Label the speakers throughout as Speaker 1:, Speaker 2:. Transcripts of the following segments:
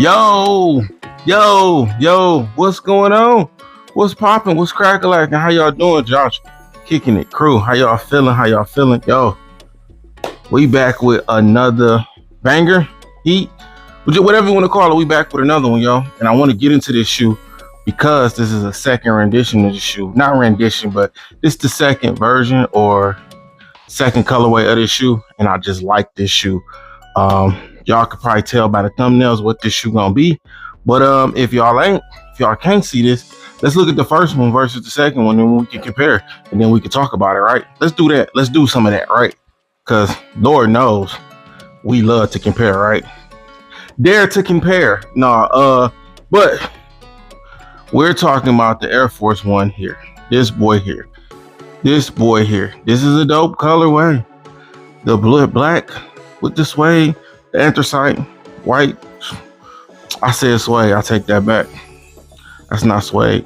Speaker 1: Yo, yo, what's going on? What's popping? What's cracking like? And how y'all doing, Josh? Kicking it crew. How y'all feeling? How y'all feeling? Yo, we back with another banger, heat, whatever you want to call it. We back with another one, yo. And I want to get into this shoe because this is a second rendition of the shoe. Not rendition, but this is the second version or second colorway of this shoe. And I just like this shoe. Y'all could probably tell by the thumbnails what this shoe gonna be, but if y'all can't see this, let's look at the first one versus the second one, and we can compare, and then we can talk about it. Right? Let's do that. Let's do some of that, right? Because Lord knows we love to compare, right? Dare to compare. But we're talking about the Air Force One here. This boy here. This is a dope colorway. The blue black with the suede. The anthracite, white. I said suede. I take that back. That's not suede.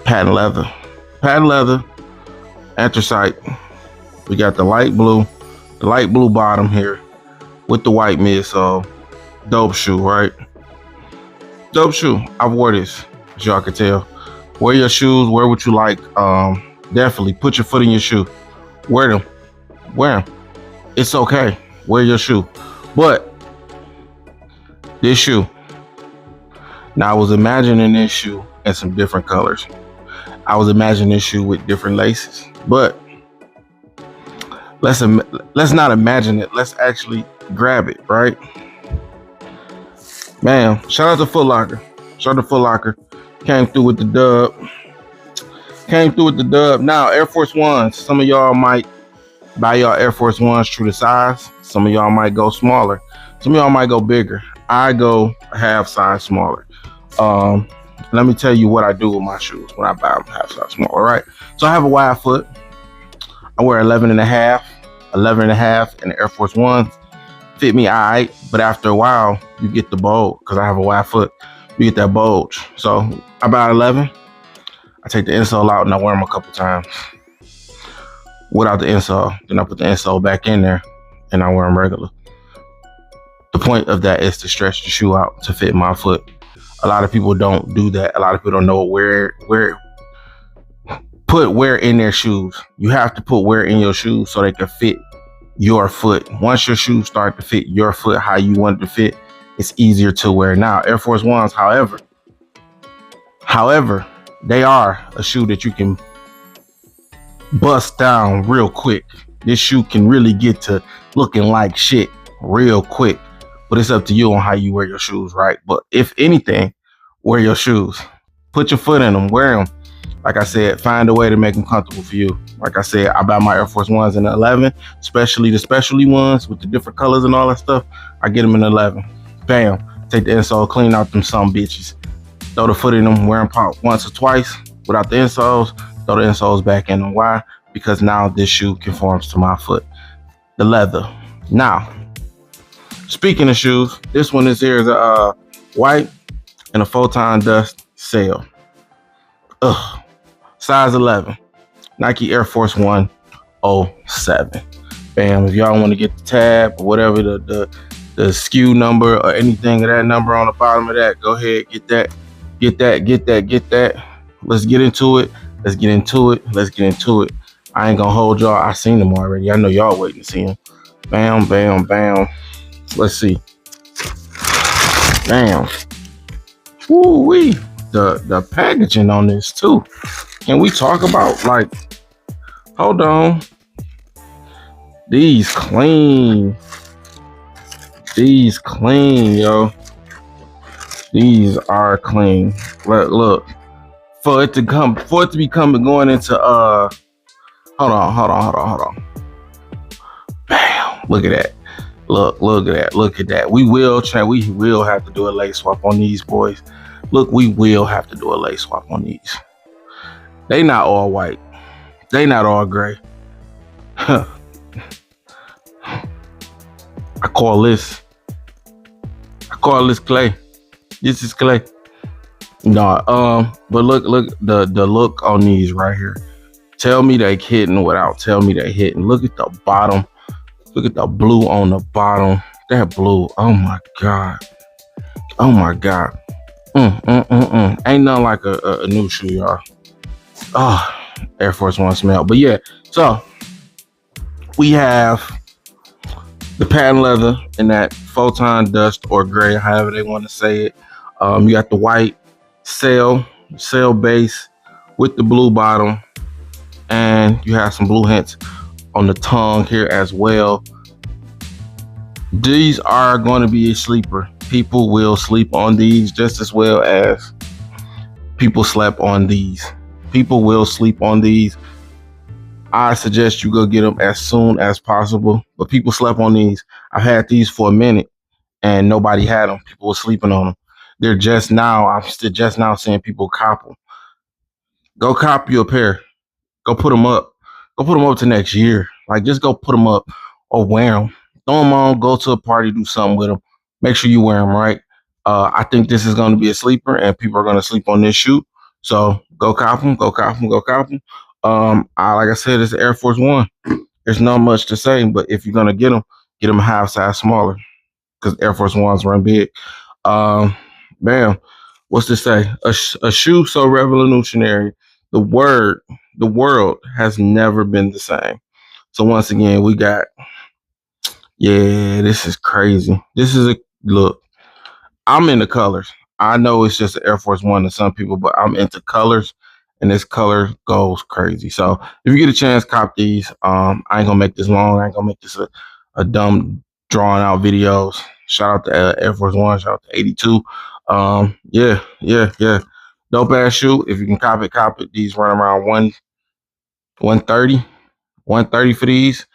Speaker 1: Patent leather, anthracite. We got the light blue bottom here with the white midsole. Dope shoe, right? Dope shoe. I wore this, as y'all can tell. Wear your shoes. Wear what you like. Definitely put your foot in your shoe. Wear them. It's okay. Wear your shoe. But this shoe, now I was imagining this shoe in some different colors. I was imagining this shoe with different laces. But let's not imagine it. Let's actually grab it, right? Man, shout out to Foot Locker. Came through with the dub. Now, Air Force Ones. Some of y'all might buy y'all Air Force Ones true to size. Some of y'all might go smaller. Some of y'all might go bigger. I go half size smaller. Let me tell you what I do with my shoes when I buy them half size smaller, right? So I have a wide foot. I wear 11 and a half, and the Air Force Ones fit me all right. But after a while, you get the bulge because I have a wide foot. You get that bulge. So I buy 11. I take the insole out and I wear them a couple times without the insole. Then I put the insole back in there and I wear them regular. The point of that is to stretch the shoe out to fit my foot. A lot of people don't do that. A lot of people don't know put wear in their shoes. You have to put wear in your shoes so they can fit your foot. Once your shoes start to fit your foot how you want it to fit, it's easier to wear. Now, Air Force Ones, however, they are a shoe that you can bust down real quick. This shoe can really get to looking like shit real quick, but it's up to you on how you wear your shoes, right? But if anything, wear your shoes, put your foot in them, wear them. Like I said, find a way to make them comfortable for you. Like I said, I buy my Air Force Ones in the 11, especially the specialty ones with the different colors and all that stuff. I get them in the 11. Bam, take the insole, clean out them some bitches, throw the foot in them, wear them pop once or twice without the insoles, throw the insoles back in them. Why? Because now this shoe conforms to my foot. The leather. Now, speaking of shoes, this one is here is a white and a Photon Dust sale. Size 11. Nike Air Force One 07. Bam. If y'all want to get the tab or whatever the SKU number or anything of that number on the bottom of that, go ahead, get that. Let's get into it. I ain't gonna hold y'all. I seen them already. I know y'all waiting to see them. Bam. Let's see. Bam. Woo-wee. The packaging on this too. Can we talk about, like, hold on. These clean, yo. These are clean. Look. For it to be going into hold on. Bam. Look at that. Look at that. We will have to do a lace swap on these boys. Look, we will have to do a lace swap on these. They not all white. They not all gray. I call this clay. This is clay. No, but look the look on these right here. Tell me they hitting without tell me they hitting. Look at the bottom. Look at the blue on the bottom. That blue, oh my God. Oh my God. Ain't nothing like a new shoe, y'all. Oh, Air Force One smell. But yeah, so we have the patent leather in that Photon Dust or gray, however they want to say it. You got the white sail base with the blue bottom, and you have some blue hints on the tongue here as well. These are going to be a sleeper. People will sleep on these just as well as people slept on these. People will sleep on these. I suggest you go get them as soon as possible. But people slept on these. I've had these for a minute and nobody had them. People were sleeping on them. They're just now, I'm still just now seeing people cop them. Go cop you a pair. Go put them up. Go put them up to next year. Like, just go put them up or wear them. Throw them on, go to a party, do something with them. Make sure you wear them right. I think this is going to be a sleeper and people are going to sleep on this shoe. So go cop them, go cop them, go cop them. Like I said, it's Air Force One. There's not much to say, but if you're going to get them a half size smaller because Air Force Ones run big. Bam. What's to say? A shoe so revolutionary. The world has never been the same. So once again, we got, yeah, this is crazy. This is look, I'm into colors. I know it's just an Air Force One to some people, but I'm into colors and this color goes crazy. So if you get a chance, cop these. I ain't gonna make this long. I ain't gonna make this a dumb drawn out videos. Shout out to Air Force One, shout out to 82. Yeah. Dope ass shoe. If you can cop it. These run around 130 for these.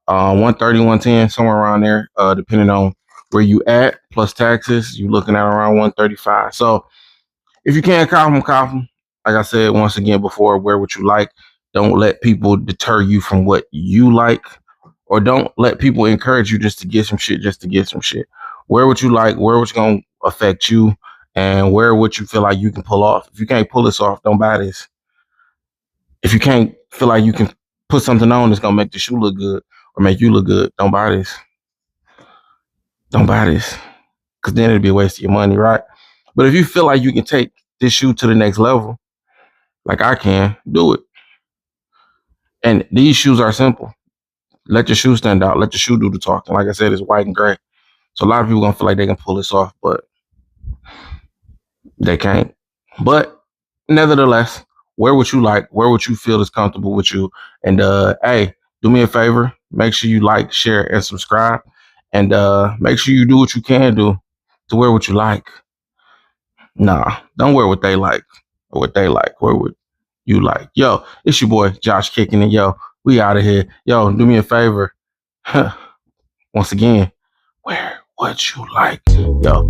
Speaker 1: 130, 110, somewhere around there, depending on where you at, plus taxes, you looking at around 135. So if you can't cop them. Like I said once again before, wear what you like. Don't let people deter you from what you like, or don't let people encourage you just to get some shit, Wear what you like, wear what's gonna affect you, and wear what you feel like you can pull off. If you can't pull this off, don't buy this. If you can't feel like you can put something on that's gonna make the shoe look good or make you look good, don't buy this. Don't buy this. Because then it'd be a waste of your money, right? But if you feel like you can take this shoe to the next level, like I can, do it. And these shoes are simple. Let your shoe stand out. Let your shoe do the talking. Like I said, it's white and gray. So a lot of people gonna feel like they can pull this off, but they can't. But nevertheless, wear what you like, wear what you feel is comfortable with you. And hey, do me a favor, make sure you like, share, and subscribe. And make sure you do what you can do to wear what you like. Nah, don't wear what they like or what they like. Wear what you like. Yo, it's your boy Josh Kickin, and yo, we out of here. Yo, do me a favor. Once again, wear what you like. Yo.